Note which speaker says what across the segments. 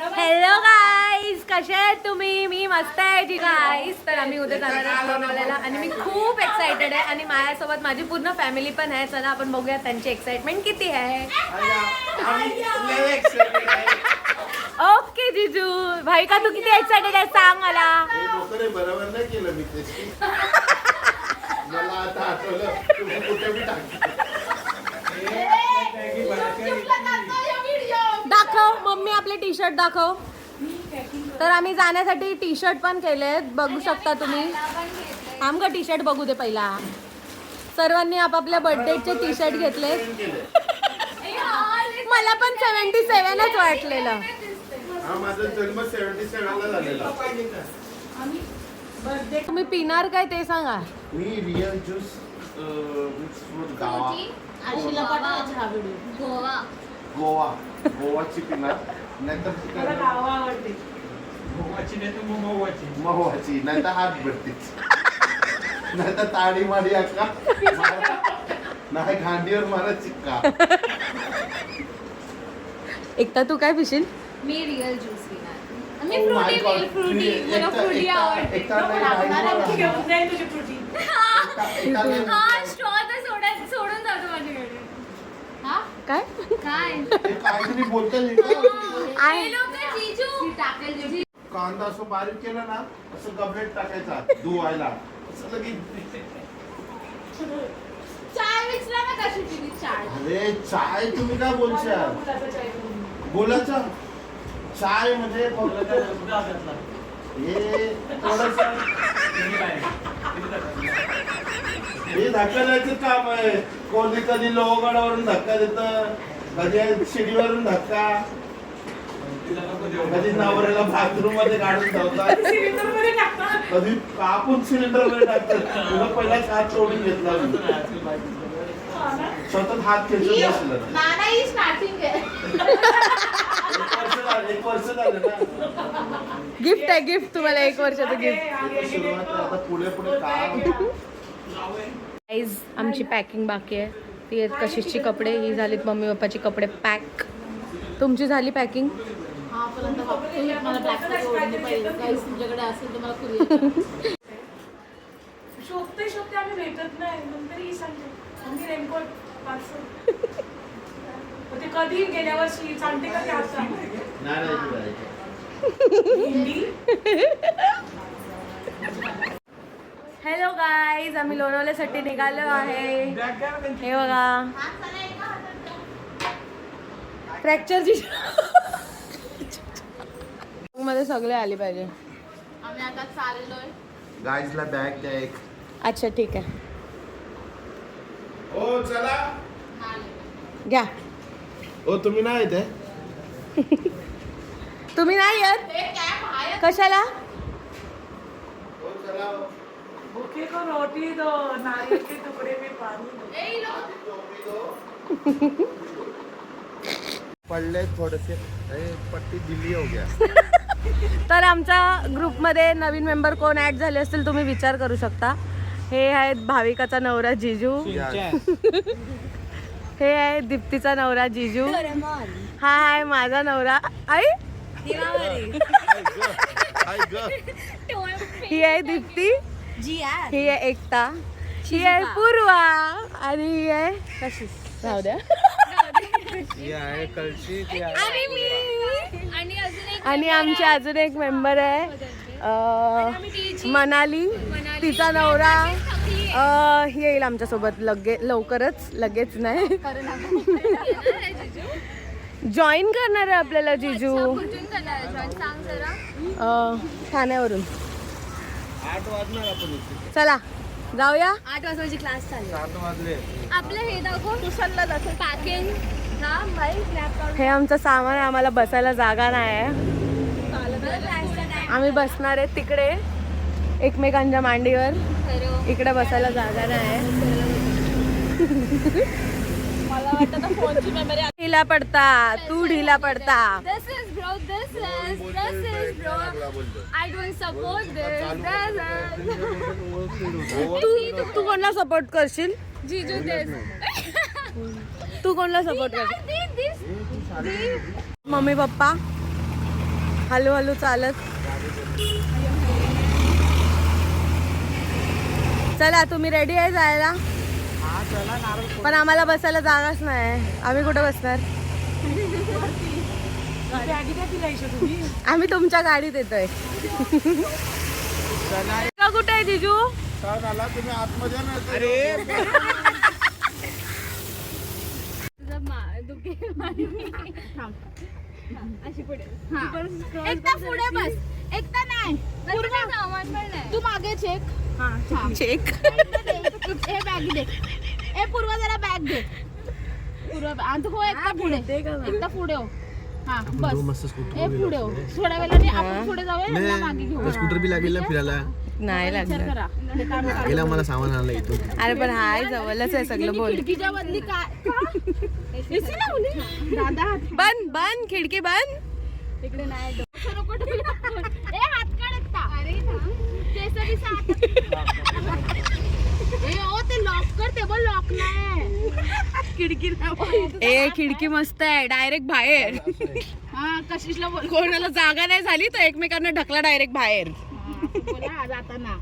Speaker 1: Hello guys, कसे आहेत तुम्ही? मी मस्त आहे जी गाईज. तर आम्ही उद्या जाणार आहोत लोणावळ्याला आणि मी खूप एक्साइटेड आहे आणि माझ्यासोबत माझी पूर्ण फॅमिली पण आहे. चला आपण बघूया त्यांची एक्साइटमेंट किती आहे. ओके जीजू भाई का तू किती एक्साइटेड आहे सांग मला.
Speaker 2: बरोबर नाही केलं मी ते. मला आता आठवलं तुम्ही कुठे बी
Speaker 1: दाखव मम्मी आपले टी शर्ट दाखव. तर आम्ही जाण्यासाठी टी शर्ट पण केलेत, बघू शकता तुम्ही. आमका टी शर्ट बघू दे पहिला. सर्वांनी आपापल्या बर्थडेचे टी शर्ट घेतले. मला पण 77च वाटलेलं.
Speaker 2: हा माझा जन्म 77 ला झालेला.
Speaker 1: तुम्ही पिणार काय ते सांगा.
Speaker 2: मी real juice mix fruit guava गोवाची पिणार नाहीतर महुवाची नाहीतर हात भरतीच नाहीतर ताडी माडी अक्का नाही घांडीवर मला चिक्का.
Speaker 1: एकटा तू काय पिशील?
Speaker 3: मी रिअल ज्यूस पिणार. मी
Speaker 2: Oh my
Speaker 3: Frooti
Speaker 2: God.
Speaker 3: Frooti मला फ्रुटी आवडते. हा स्ट्रॉ तर सोडून जातो माझ्याकडे. हा
Speaker 1: काय
Speaker 3: काय
Speaker 2: काहीतरी बोलते
Speaker 3: हे लोक जीजू टाकेल जीजू.
Speaker 2: कांदा असं बारीक केला ना असं गबलेट टाकायचा धुवायला असं लगेच.
Speaker 3: चाय विचारला ना कशी पिली चाय.
Speaker 2: अरे चाय तुम्ही काय बोलशाल? बोलायचं चाय म्हणजे हे थोडस हे धक्का द्यायचं काम आहे. कोणी कधी लोहगडावरून धक्का देतं, कधी शिडीवरून धक्का, कधी नवऱ्याला बाथरूम मध्ये काढून ठेवतात, कधी कापून सिलेंडर मध्ये टाकतात. तुला पहिलाच हात तोडून घेतला सतत हात खेचून बसलं.
Speaker 3: नाना ही स्टार्टिंग आहे.
Speaker 2: एक वर्ष झालं ना.
Speaker 1: गिफ्ट आहे, गिफ्ट तुम्हाला 1 वर्षाचं गिफ्ट.
Speaker 2: सुरुवात आता पुढे पुढे काय
Speaker 1: गाईज आमची पॅकिंग बाकी आहे. ती आहेत कशिशची कपडे, ही झालीत मम्मी पप्पाची कपडे पॅक. तुमची झाली पॅकिंग?
Speaker 3: हा पर्यंत मला ब्लॅक काहीच तुमच्याकडे असेल तर मला कुरिअर.
Speaker 4: शोधते आम्ही भेटत नाही. नंतर ही सांगते आम्ही रेनकोट पार्सल. ते कधी गेल्या वर्षी सांगते का ते आता हिंदी.
Speaker 1: हॅलो गाईज, आम्ही लोणावळ्यासाठी निघालो आहे. हे बघा फ्रॅक्चरची मध्ये सगळे आले पाहिजे.
Speaker 3: आम्ही आता चाललोय.
Speaker 2: गाईजला बॅग द्या एक.
Speaker 1: अच्छा ठीक आहे,
Speaker 2: ओ चला.
Speaker 1: घ्या.
Speaker 2: ओ तुम्ही नाही येते?
Speaker 1: तुम्ही नाही येत
Speaker 3: ते कॅब आहे.
Speaker 1: कशाला?
Speaker 2: ओ चला.
Speaker 4: भूखे को रोटी दो, नारियल के टुकड़े में पानी दो.
Speaker 3: ए लोक
Speaker 2: पडले थोडेसे पट्टी दिल्ली हो गया.
Speaker 1: तर आमच्या ग्रुपमध्ये नवीन मेंबर कोण ऍड झाले असतील तुम्ही विचार करू शकता. हे आहेत भाविकाचा नवरा जिजू, हे आहे दीप्तीचा नवरा जिजू, हा आहे माझा नवरा आई, ही आहे दीप्ती, ही आहे एकता, ही आहे पूर्वा आणि ही आहे कशी राहू द्या आणि आमचे अजून एक मेंबर आहे मनाली, तिचा नवरा येईल आमच्यासोबत लगेच नाही जॉईन करणार आहे आपल्याला जिजू ठाण्यावरून.
Speaker 2: 8 वाजणार आपण इथे.
Speaker 1: चला जाऊया.
Speaker 3: 8 वाजता क्लास चालू.
Speaker 2: 7 वाजले.
Speaker 3: आपलं हे दाखव ट्युशनला जातो पॅकिंग. हा बाई स्नॅप
Speaker 1: हे आमचं सामान आहे, आम्हाला बसायला जागा नाही आहे. आम्ही बसणार आहे तिकडे एकमेकांच्या मांडीवर, इकडे बसायला जागा नाही.
Speaker 3: मला वाटतं फोनची मेमरी.
Speaker 1: ढिला पडता, तू ढिला पडता.
Speaker 3: This is bro. I don't support this.
Speaker 1: तू कोणाला सपोर्ट करशील?
Speaker 3: जीजू this.
Speaker 1: तू कोणाला सपोर्ट करशील?
Speaker 3: This.
Speaker 1: मम्मी पप्पा हळूहळू चालत. चला तुम्ही रेडी आहे जायला? पण आम्हाला बसायला जागाच नाही. आम्ही कुठे बसणार? आम्ही तुमच्या गाडीत येतोय. कुठे आहे जिजू?
Speaker 2: तुम्ही आतमध्ये
Speaker 3: एकदा पुढे बस, एकदा नाही. तू मागे चेक.
Speaker 1: चेक.
Speaker 3: हे बॅग दे. ए पूर्वा जरा बॅग दे. पूर्वा तू हो एकदा पुढे, एकदा पुढे हो. हा बस. ए पुढे हो. थोड्या वेळाने आपण पुढे जाऊया, मागे घेऊ.
Speaker 5: स्कूटर बी लागेल ना फिरायला.
Speaker 1: नाही लागणार.
Speaker 5: गेला मला सामान आणलं इथून.
Speaker 1: अरे पण हाय जवळच आहे सगळं. बोल.
Speaker 3: खिडकीच्या बदली काय दादा
Speaker 1: बंद खिडकी बंद.
Speaker 3: तिकडे नाही ए हात काढता. अरे केसरी साथ. ए ओ ते लॉक कर, टेबल लॉक नाही. खिडकी
Speaker 1: ए खिडकी मस्त आहे, डायरेक्ट बाहेर.
Speaker 3: हा कशिशला बोल.
Speaker 1: कोणाला जागा नाही झाली तर एकमेकांना ढकला डायरेक्ट बाहेर.
Speaker 3: बोला जाताना.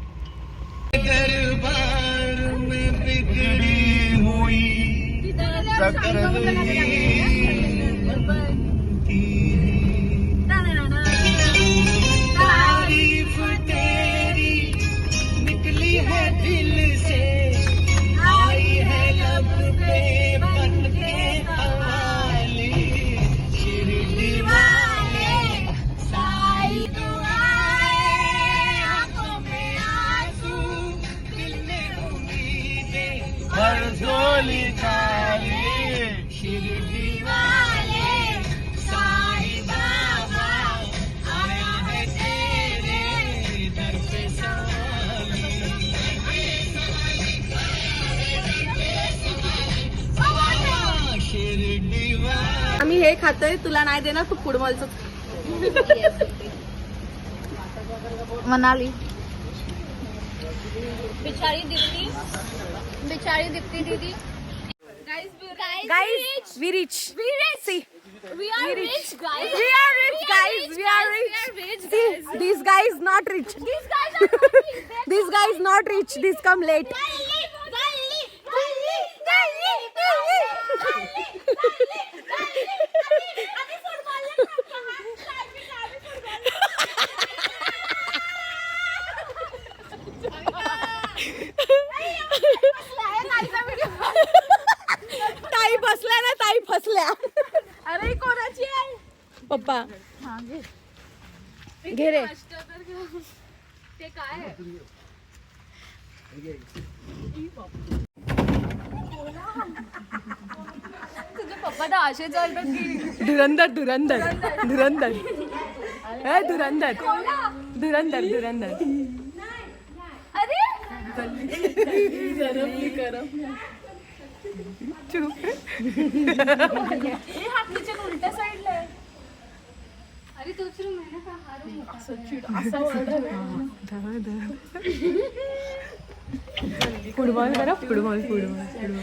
Speaker 1: आम्ही हे खातोय, तुला नाही देणार. तू फुटबॉलच
Speaker 3: मनाली. बिचारी दीप्ती दीदी.
Speaker 1: guys we rich. See,
Speaker 3: We are rich guys.
Speaker 1: we are rich guys. We are rich. See, these guys not rich.
Speaker 3: These guys are not rich.
Speaker 1: These guys not rich. These come late. ताई बसल्या ना, ताई फसल्या.
Speaker 3: अरे कोणाची आहे?
Speaker 1: पप्पा घे रे.
Speaker 3: ते काय आहे? तुझे पप्पा तर असे चालतात की
Speaker 1: धुरंधर धुरंधर धुरंधर हे धुरंधर धुरंधर धुरंधर.
Speaker 3: अरे हात नीचे उलट्या साईडला आहे. अरे तोच रूम आहे ना का? हा रूम
Speaker 1: फुटबॉल करा. फुटबॉल फुटबॉल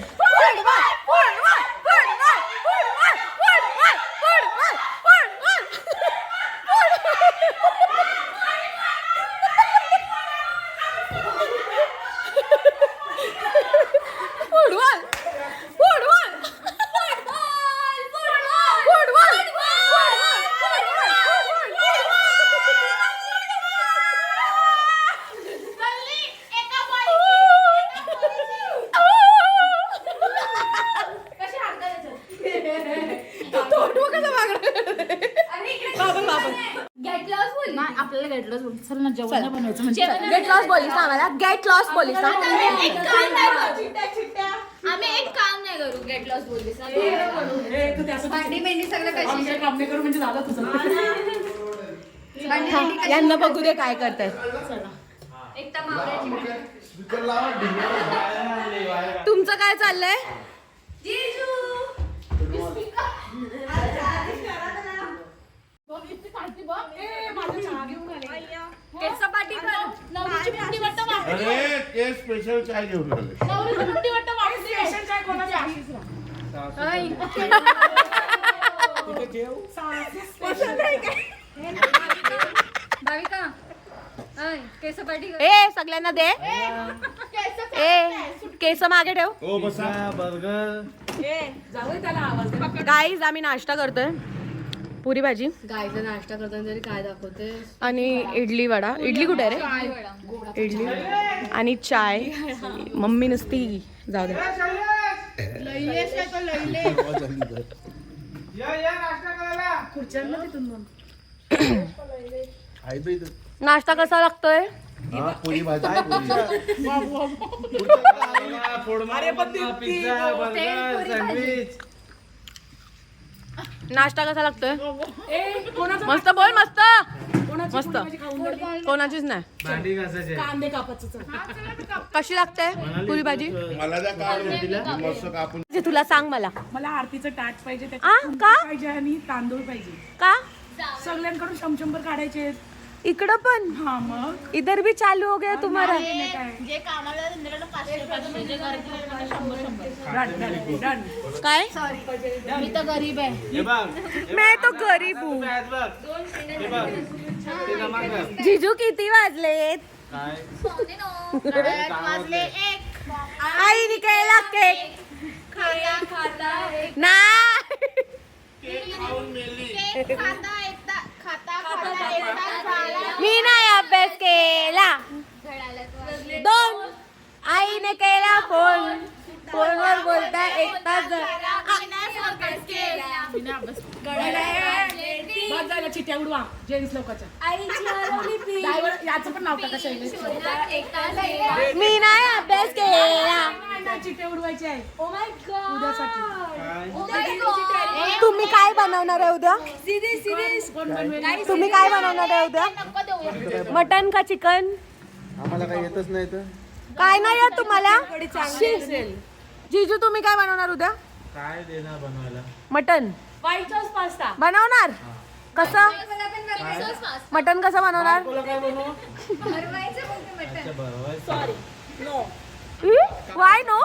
Speaker 3: आपल्याला गेट लॉस बोलतो. चल ना जेवण बनवायचं म्हणजे
Speaker 1: गेट लॉस बोलीस ना आम्हाला. गेट लॉस बोलीस ना.
Speaker 3: आम्ही एक काम नाही करू. गेट लॉस बोललीस भांडी मेंढी सगळं कशी
Speaker 4: काम नाही करू म्हणजे झालं तुझं.
Speaker 1: यांना बघू दे काय करताय.
Speaker 3: एकटा मावळ्याची
Speaker 1: तुमचं काय चाललंय?
Speaker 3: सपाटी नवरीची मुंडी वाटतं वाटते.
Speaker 2: अरे ते स्पेशल चाय घेऊन आले.
Speaker 3: नवरीची मुंडी वाटतं वाटते.
Speaker 4: स्पेशल चाय कोणाची?
Speaker 3: ऐ.
Speaker 1: ए सगळ्यांना दे ए केस मागे ठेव.
Speaker 2: हो बसा बर्गर.
Speaker 4: जाऊ त्याला आवाज दे.
Speaker 1: गाईज आम्ही नाश्ता करतोय पुरी भाजी
Speaker 3: गायचा नाश्ता करताना तरी काय दाखवते
Speaker 1: आणि इडली वडा. इडली कुठे आहे रे? इडली आणि चाय. मम्मी नुसती जाऊ दे.
Speaker 5: आहे बे इथं.
Speaker 1: नाश्ता कसा लागतोय?
Speaker 5: हा, पुरी भाजी पुरी.
Speaker 1: नाश्ता कसा लागतोय?
Speaker 4: ए कोणाचं
Speaker 1: मस्त बोल. मस्त
Speaker 4: कोणाची
Speaker 1: मस्त.
Speaker 4: पुरी भाजी खाऊन झाली?
Speaker 1: कोणाचीच नाही.
Speaker 4: कांदे कापायचं चल.
Speaker 1: कशी लागते पुरी भाजी?
Speaker 2: मला त्या काढून मस्त कापून.
Speaker 1: जे तुला सांग मला.
Speaker 4: मला आरतीचं टाट पाहिजे
Speaker 1: आ,
Speaker 4: त्याच्यात
Speaker 1: का?
Speaker 4: पाहिजे आणि तांदूळ पाहिजे.
Speaker 1: का
Speaker 4: सगळ्यांकडून शंभर काढायचे.
Speaker 1: इकडं पण
Speaker 4: हा मग
Speaker 1: इधर भी चालू हो गया तुम्हारा.
Speaker 3: जे कामाला त्यांच्याकडे 500 जे गरज 100
Speaker 4: डन.
Speaker 1: काय?
Speaker 3: मी तर गरीब आहे.
Speaker 1: मैं तो गरीब हूँ. जिजू किती वाजलेत?
Speaker 3: वाजले 1
Speaker 1: आईने केला केक ना. मी नाही अभ्यास केला. 2 आईने केला फोन. फोनवर बोलता 1 तास
Speaker 4: बस झालं चिट्या उडवा जेंट्स लोकांच्या. ड्रायव्हर याचं पण नाव टाका शैलेश.
Speaker 1: मी नाही अभ्यास केला.
Speaker 4: चिट्या उडवायचे आहे उद्यासाठी.
Speaker 1: तुम्ही काय बनवणार आहे उद्या?
Speaker 4: कोण बनवेल?
Speaker 1: तुम्ही काय बनवणार आहे उद्या? मटन का चिकन?
Speaker 5: आम्हाला काही येतच नाही तर
Speaker 1: काय नाही येत तुम्हाला? जिजू तुम्ही काय बनवणार उद्या?
Speaker 2: काय देणार बनवायला?
Speaker 1: Mutton
Speaker 4: white sauce pasta.
Speaker 1: बनवणार. कसं मटन कसं बनवणार? Y no.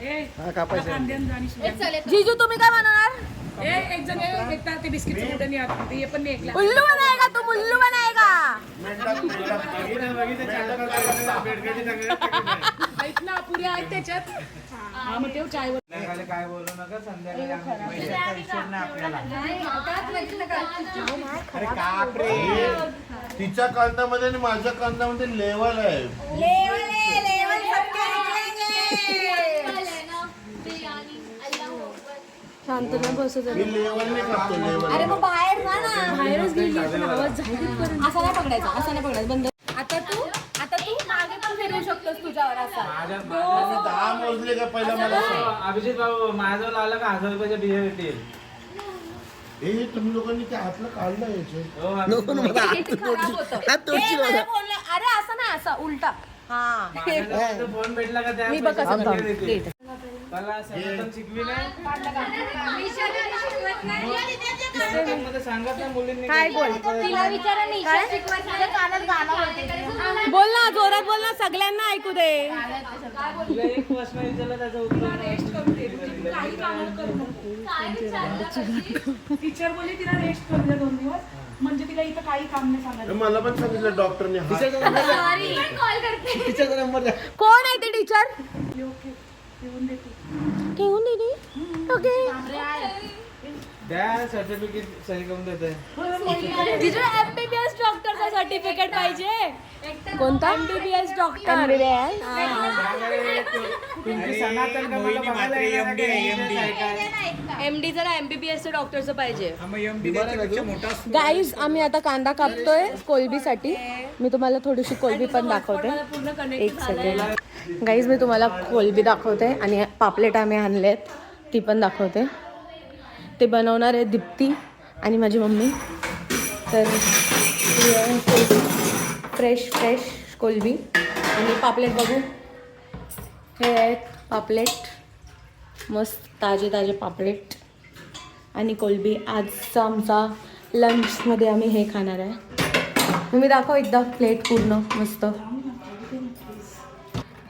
Speaker 4: ए
Speaker 5: हा कापायचं.
Speaker 4: कांद्यान आणि शिव्या.
Speaker 1: जिजू तुम्ही काय बनवणार?
Speaker 4: एक जण एकटा ते बिस्किटचं कुठं नाही आत. ते पण नाही ऐकलं.
Speaker 1: उल्लू बनाएगा तुम. उल्लू बनाएगा.
Speaker 4: ऐक ना पुऱ्या आहेत त्याच्यात. हा मग तेव्हा चायवर.
Speaker 6: काय बोलू नका संध्याकाळी पैशाचा हिशोब नाही आपल्याला.
Speaker 2: तिच्या कांद्यामध्ये आणि माझ्या कांद्यामध्ये लेवल आहे.
Speaker 1: शांत नाही बसत.
Speaker 2: मी लेवलने कापतो लेवल.
Speaker 1: अरे मग बाहेर जा ना. बाहेरच गेली पण आवाज झाली. असा नाही पकडायचा. असा नाही पकडायचा. बंद. आता तू मागे पण फिरवू शकतोस तुझ्यावर असा.
Speaker 2: मी 10 मोजले का पहिला मला सांग.
Speaker 6: अभिजित बाबू माझ्याजवळ आलं का 1000 रुपयाच्या बिया भेटेल.
Speaker 2: ए तुम्ही लोकांनी त्या हातला काढलं याचे.
Speaker 6: हो,
Speaker 5: नको ना मला हात
Speaker 1: किती खराब होतं.
Speaker 5: हात तोडशील
Speaker 1: ए, मला
Speaker 5: मला.
Speaker 1: बोललं, अरे असं नाही असा उलटा. हा
Speaker 6: माझ्याजवळ फोन भेटला का त्या
Speaker 1: मी बघ कसं
Speaker 6: पैशाच्या बिया
Speaker 1: थांब.
Speaker 6: देतील. मला सनातन शिकवी नाही. मध्ये सांगत नाही मुलींनी.
Speaker 1: काय बोल.
Speaker 3: तिला विचारा नाही शिकवायचं कानात गाणं बोलते.
Speaker 1: बोल ना जोरात बोल ना. सगळ्यांना ऐकू दे.
Speaker 6: तिला एक प्रश्न विचारला त्याचं उत्तर
Speaker 4: काही कामं करू नको. टीचर बोलली तिला रेस्ट करू द्या 2 दिवस. म्हणजे तिला इथं काही काम नाही सांगायचं.
Speaker 2: मला पण सांगितलं डॉक्टरने
Speaker 5: तिच्याचा नंबर द्या.
Speaker 1: कोण आहे ते टीचर?
Speaker 4: ओके येऊन देते.
Speaker 1: ठेवून दीदी. ओके.
Speaker 6: द्या सर्टिफिकेट सही करून देते.
Speaker 1: तिच्या एमबीबीएस डॉक्टरचा सर्टिफिकेट पाहिजे. कोणता? MBBS doctor.
Speaker 6: तुमची सनातन का मला बघायला येणार नाही.
Speaker 1: एमडी जरा एमबीबीएस डॉक्टरचं पाहिजे.
Speaker 5: मोठा
Speaker 1: गाईज आम्ही आता कांदा कापतोय कोलबीसाठी. मी तुम्हाला थोडीशी कोलबी पण दाखवते. एक सेकंड. गाईज मी तुम्हाला कोलबी दाखवते आणि पापलेट आम्ही आणलेत ती पण दाखवते. ते बनवणार आहे दीप्ती आणि माझी मम्मी. तर फ्रेश कोलबी आणि पापलेट बघू. हे आहेत पापलेट. मस्त ताजे पापलेट आणि कोलबी. आजचा आमचा लंचमध्ये आम्ही हे खाणार आहे. तुम्ही दाखव एकदा प्लेट पूर्ण मस्त.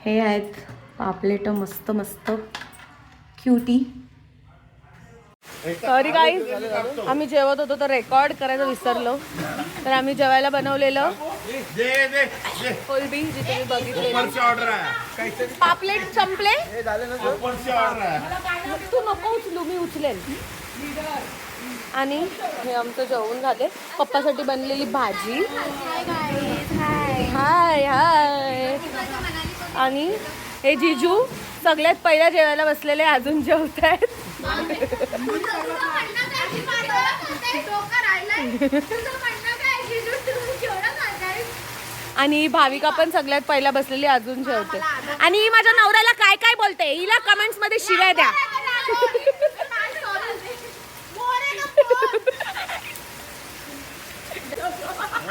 Speaker 1: हे आहेत पापलेट मस्त क्युटी. सॉरी गाईज, आम्ही जेवत होतो तर रेकॉर्ड करायचं विसरलो. तर आम्ही जेवायला बनवलेलं कोलबी, जी तुम्ही बघितलेली.
Speaker 2: ऑर्डर आहे,
Speaker 1: पापलेट संपले.
Speaker 2: ऑर्डर आहे.
Speaker 1: तू नको उचलू, मी उचलेल. आणि हे आमचं जेवण झाले. पप्पासाठी बनलेली भाजी. हाय हाय. आणि हे जिजू सगळ्यात पहिल्या जेवायला बसलेले, अजून जेवत आहेत. आणि भाविका पण सगळ्यात पहिला बसलेली, अजून जेवते. आणि ही माझ्या नवऱ्याला काय काय बोलते, हिला कमेंट्स मध्ये शिव्या द्या.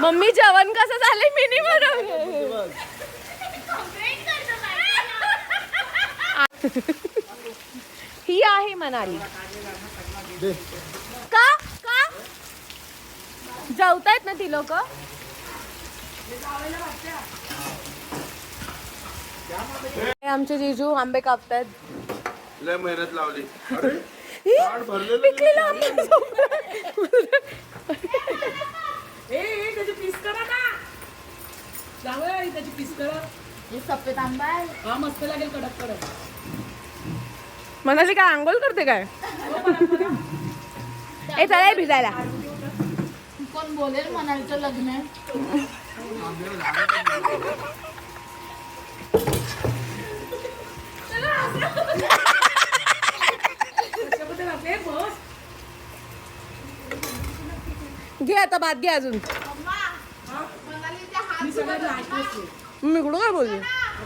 Speaker 1: मम्मी जेवण कसं झालंय मी नाही बनवलं. ही आहे मनाली. का का जेवतायत ना ती लोक. आमचे जिजू आंबे कापतायत.
Speaker 2: लय मेहनत लावली. अरे
Speaker 1: पिकलेला आंबा संपला.
Speaker 4: त्याची पीस करा ना, जावई त्याची पीस करा.
Speaker 3: हे सफेद आंबा आहे.
Speaker 4: हा मस्त लागेल, कडक कडक.
Speaker 1: मनाली काय आंघोळ करते काय. ए चला भिजायला.
Speaker 3: कोण बोलेल म्हणायचं लग्न आहे.
Speaker 4: त्याच्याबद्दल आपले बस.
Speaker 1: घे आता भात घे अजून.
Speaker 4: मी सगळ्यांना ऐकलंच.
Speaker 1: मी इकडून काय बोलली.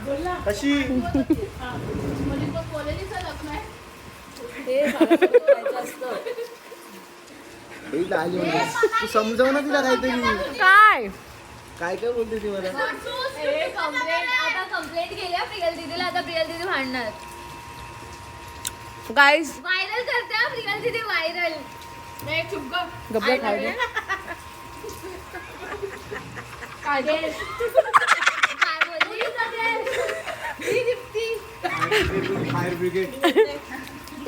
Speaker 4: बोलला
Speaker 5: कशी
Speaker 3: म्हणजे कोण बोलेल हिचं लग्न आहे.
Speaker 5: आली म्हणजे तू समजाव ना तिला काहीतरी.
Speaker 1: काय
Speaker 5: काय काय बोलते ती मला.
Speaker 7: आता कंप्लेंट केल्या प्रियल दीदीला. आता प्रियल दीदी भांडणार.
Speaker 1: गाईज
Speaker 7: व्हायरल करते हा प्रियल दीदी, व्हायरल.
Speaker 1: गप्पा खायला.
Speaker 7: काय बोलली?
Speaker 5: Fire brigade.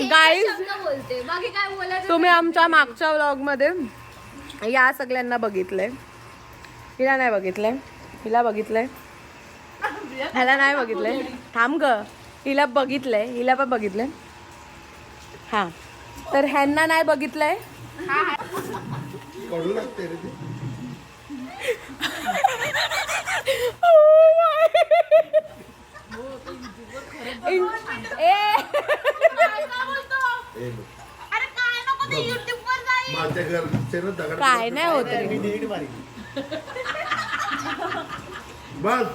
Speaker 1: Guys,
Speaker 7: शब्द बोलते, बाकी काय बोलायचं.
Speaker 1: तुम्ही आमच्या मागच्या व्लॉग मध्ये या सगळ्यांना बघितलंय. हिला नाही बघितलंय, हिला बघितलंय, ह्याला नाही बघितलंय. थांब ग, हिला बघितलंय, हिला पण बघितलंय. हा तर ह्यांना नाही बघितलंय.
Speaker 5: कडू लागते रे ते.
Speaker 3: अरे काय नको ते YouTube वर जाईल.
Speaker 2: माझ्या घरचे ना दगड.
Speaker 1: काय नाही होत रे.
Speaker 5: मी डिलीट मारी.
Speaker 2: बस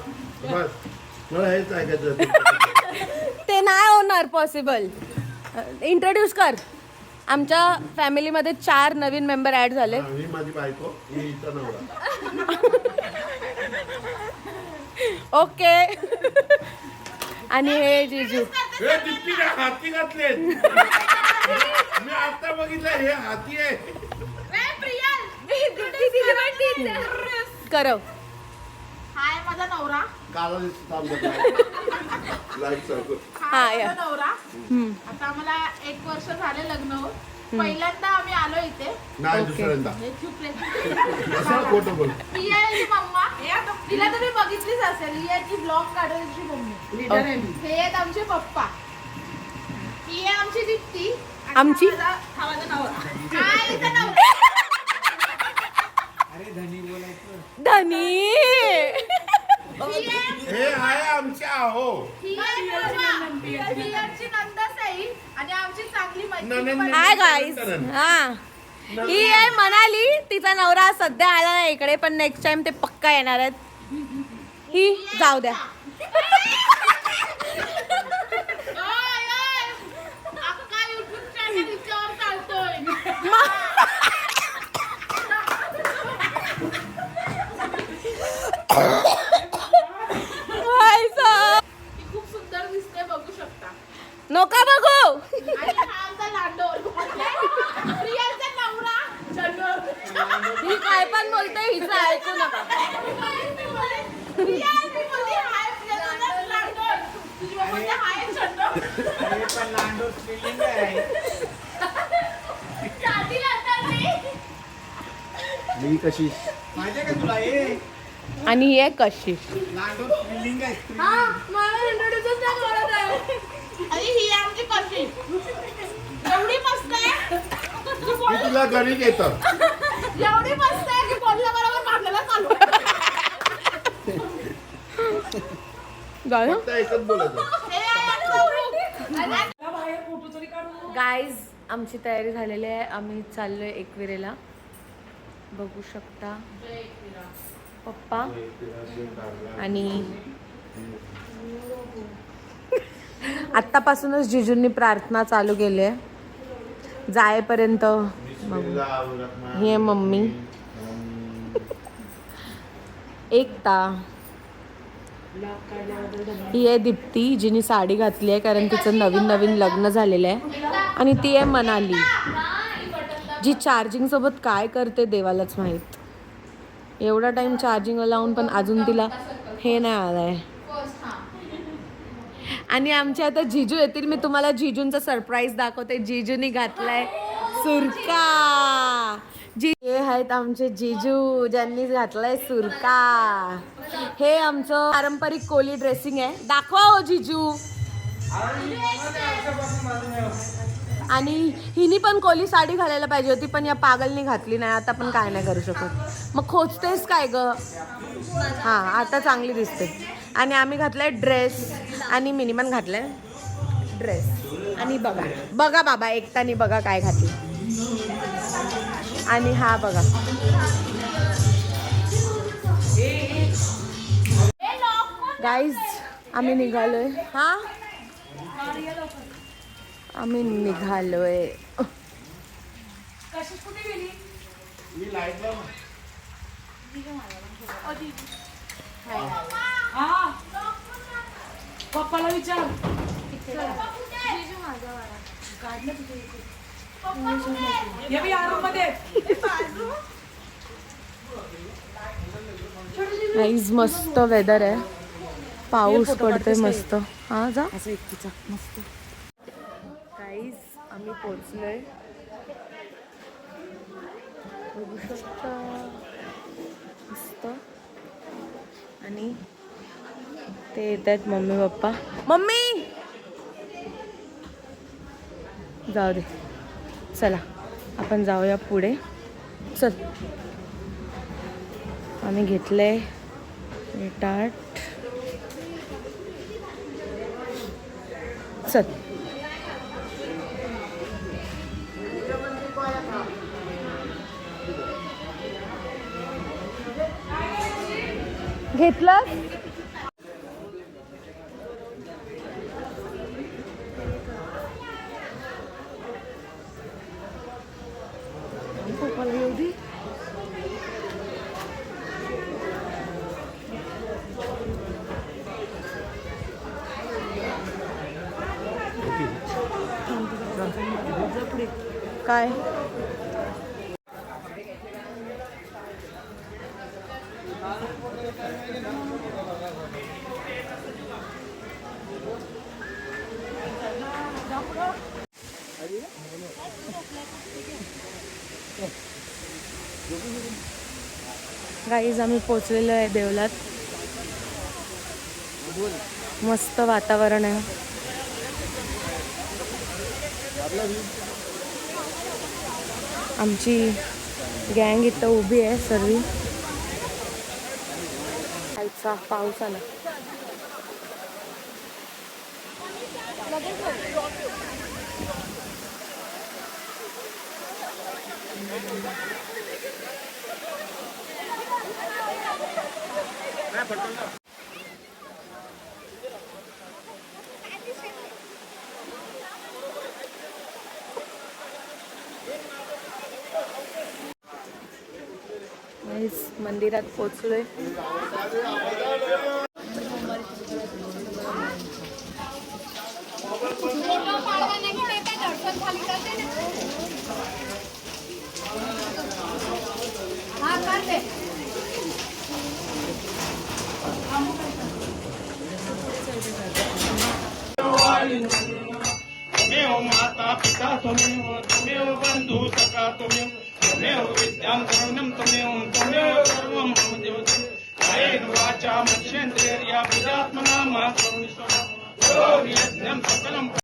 Speaker 2: बस, मला हेच ऐकायचं होतं.
Speaker 1: ते नाही होणार पॉसिबल. इंट्रोड्यूस कर. आमच्या फॅमिलीमध्ये 4 नवीन मेंबर ऍड झाले.
Speaker 2: हा, ही माझी बायको, ही हिचा नवरा.
Speaker 1: ओके. आणि हे जिजू.
Speaker 2: हे दिप्ती काय हाती घातले. मी आता बघितलं, हे हाती आहे.
Speaker 1: करव.
Speaker 3: हाय माझा नवरा.
Speaker 2: काला दिसतो लाईट सारखं.
Speaker 1: हा,
Speaker 3: हाय
Speaker 1: या.
Speaker 3: माझा नवरा. आता आम्हाला 1 वर्ष झाले लग्न होऊन. पहिल्यांदा आम्ही आलो इथे.
Speaker 2: नाही दुसऱ्यांदा.
Speaker 3: हे चूप रे.
Speaker 2: असं खोटं बोल.
Speaker 3: रियाची मम्मा. तिला तुम्ही बघितलीच असेल. रियाची ब्लॉग काढायची मम्मी.
Speaker 4: लीडर आहे मी.
Speaker 3: हे आहेत आमचे पप्पा. ही आहे आमची दीप्ती. आणि
Speaker 1: आमची?
Speaker 3: हा माझा नवरा. हाय हिचा नवरा.
Speaker 6: अरे धनी बोलायचं.
Speaker 1: धनी.
Speaker 2: हे आहे आमच्या आहो.
Speaker 3: ही आहे पूर्वा. रियाची नंदासाई आणि आमची चांगली मैत्रीण.
Speaker 1: Hi guys. हा, ही आहे मनाली. तिचा नवरा सध्या आला नाही इकडे, पण नेक्स्ट टाइम ते पक्का येणार आहेत. ही जाऊ द्या.
Speaker 3: अक्का YouTube चॅनल हिच्यावर चालतोय. ती खूप सुंदर दिसते, बघू शकता.
Speaker 1: नका बघू.
Speaker 3: आणि हा आमचा लांडोर. प्रियाचा नवरा चंडोर.
Speaker 1: ही काय पण बोलते, हिचं ऐकू नका.
Speaker 3: प्रिया मी बोलते हाय प्रियाचा लांडोर. तुझी मम्मा म्हणते हाय चंडोर.
Speaker 6: अरे पण लांडोर स्पेलिंग आहे.
Speaker 5: मी कशी
Speaker 6: माहितीये का तुला हे
Speaker 1: आणि ही आहे कशी.
Speaker 6: लांडोर फिलिंग आहे
Speaker 3: आणि ही आमची कशी एवढी मस्त आहे
Speaker 2: मी तुला घरी घेतो.
Speaker 3: एवढी मस्त आहे की बोलल्या बरोबर भांडायला चालू
Speaker 2: फक्त एकच बोलायचं.
Speaker 4: बाहेर फोटो तरी काढू.
Speaker 1: गाईज आमची तयारी झालेली आहे. आम्ही चाललोय एकविरेला. बघू शकता पप्पा आणि आत्तापासूनच जिजूंनी प्रार्थना चालू केली आहे जायपर्यंत. बघू. ही आहे मम्मी, एकता, ही आहे दीप्ती जिने साडी घातली आहे कारण तिचं नवीन नवीन लग्न झालेलं आहे. आणि ती आहे मनाली जी चार्जिंग सोबत काय करते देवालाच माहीत. एवढा टाइम चार्जिंगला लावून पण अजून तिला हे नाही आलंय. आणि आमचे आता जिजू येतील. मी तुम्हाला जिजूंचा सरप्राईज दाखवते. जिजूनी घातलाय सुरका. हे आहेत आमचे जिजू ज्यांनी घातलाय सुरका. हे आमचं पारंपरिक कोली ड्रेसिंग आहे. दाखवा हो जिजू. आणि हिनी पण कोली साडी घालायला पाहिजे होती पण या पागलनी घातली नाही. आता पण काय नाही करू शकत. मग खोचतेस काय ग. हां आता चांगली दिसते. आणि आम्ही घातलाय ड्रेस आणि मिनी पण घातलाय ड्रेस. आणि बघा बघा बाबा एकतानी बघा काय घातली. आणि हा बघा गाईज आम्ही निघालोय. हा आम्ही निघालोय.
Speaker 4: कशी कुठे गेली?
Speaker 2: मी लाईट लाव.
Speaker 4: हा पप्पाला विचार. हे बी या रूम मध्ये.
Speaker 1: गाईज मस्त वेदर आहे. पाऊस पडतोय मस्त. हा जा मस्त. गाईज आम्ही पोचलोय. बघू शकता मस्त. आणि ते येत आहेत मम्मी पप्पा. मम्मी जाऊ दे. चला आपण जाऊया पुढे. चल आम्ही घेतलंय टाट. चल घेतलं. काय गाईज आम्ही पोचलेलो आहे देवलात. मस्त वातावरण आहे. आमची गँग इथं उभी आहे सर्व. खालचा पाऊस आला. मंदिरात पोचलोय.
Speaker 6: त्वमेव माता पिता त्वमेव बंधु सखा त्वमेव विद्यां करुणं त्वमेव यक्षेन्द्रिया प्रजात्मना मा करुणिष्ठा